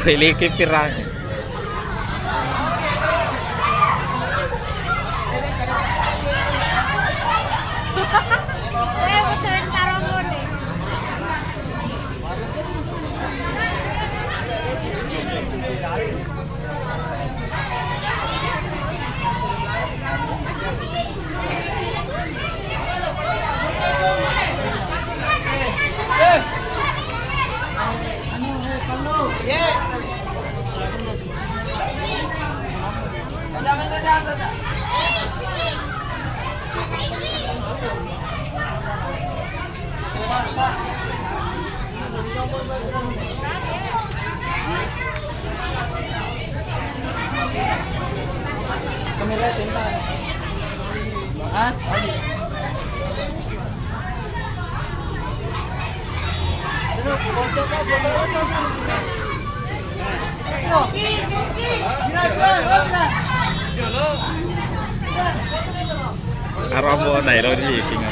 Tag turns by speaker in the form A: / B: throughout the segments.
A: Iliki pirang.
B: Kamera tentang. Hah?
A: Aramo này rồi đi kinh à.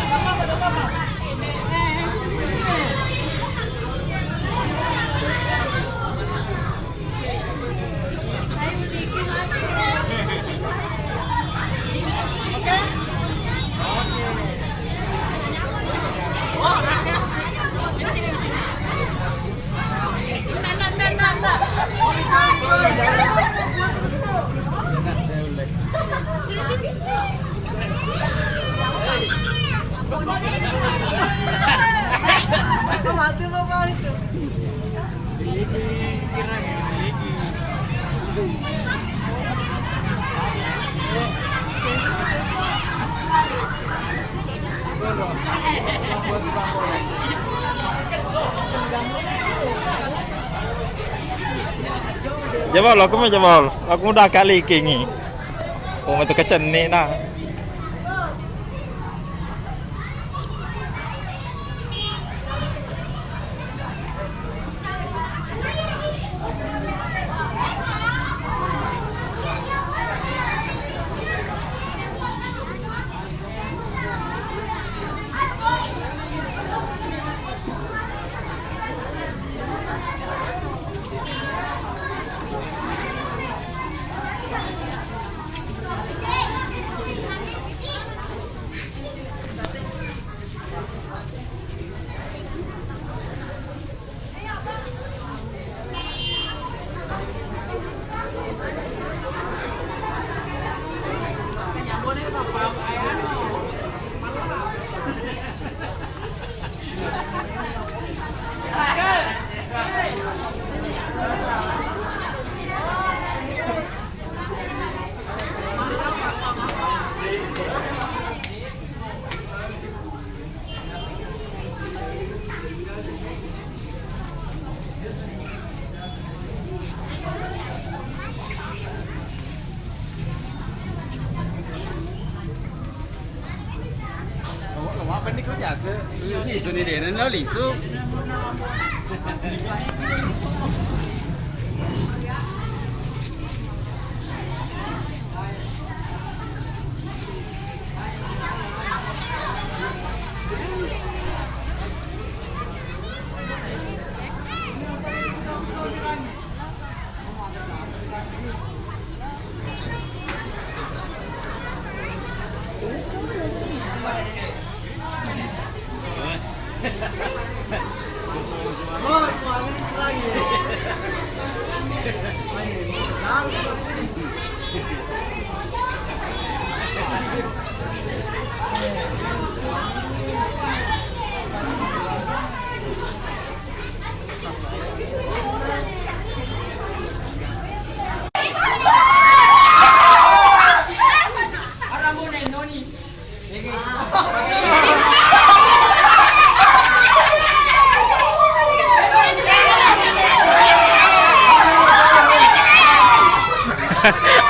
A: Jebol, aku mau jebol. Aku udah kali kingi. Oh, itu kecen nih nah.
C: Bên đi có giả cơ, thì số này để nó lỉ xuống.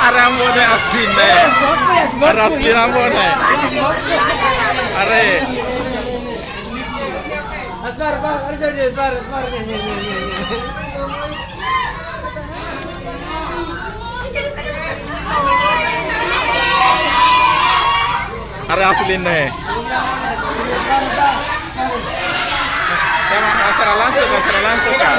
A: Arambone asline. Arasli rambone. Are.
B: Asbar, harus jadi asbar.
A: Are asline. Kan masalah langsung kan.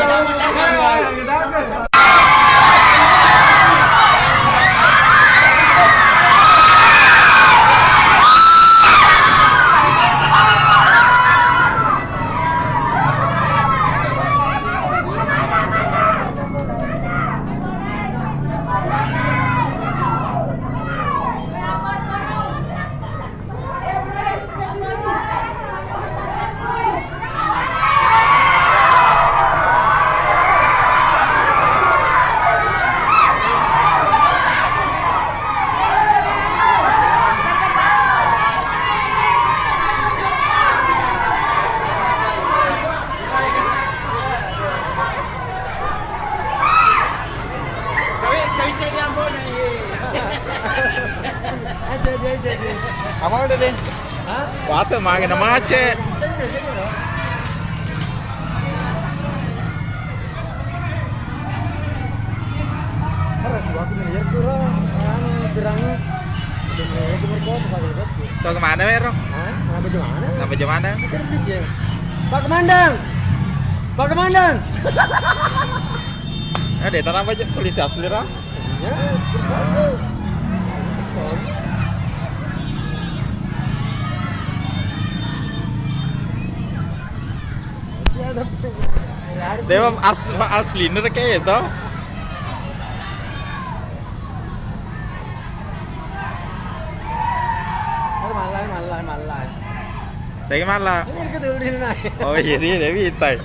B: Apa udah, Den? Hah?
A: Puasa makin macet. Tuh kemana, Mer?
B: Hah? Kenapa gimana?
A: Kenapa gimana?
B: Servis ya. Pak Komandan. Pak Komandan.
A: Ada tanam aja polisi asli lah.
B: Ya, terus masuk.
A: Dewa asli nih kayak itu.
B: Malah.
A: Dari mana?
B: Ini ketul di sana.
A: Oh iya dia Dewi itai.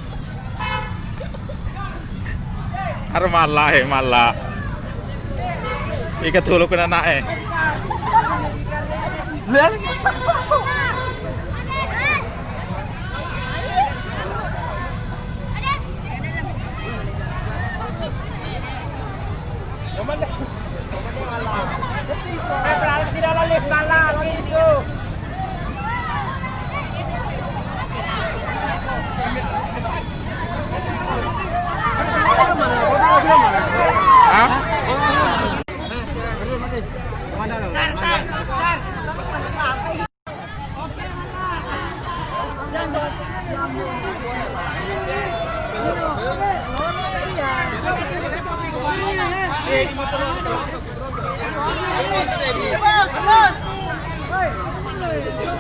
A: Har malah. Ikat dulu kena naik. Lihat. Hah?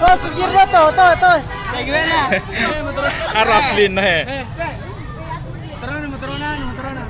B: Bos, kecil tuh. Kayak gimana?
A: Harus asli nih.
B: Motoran.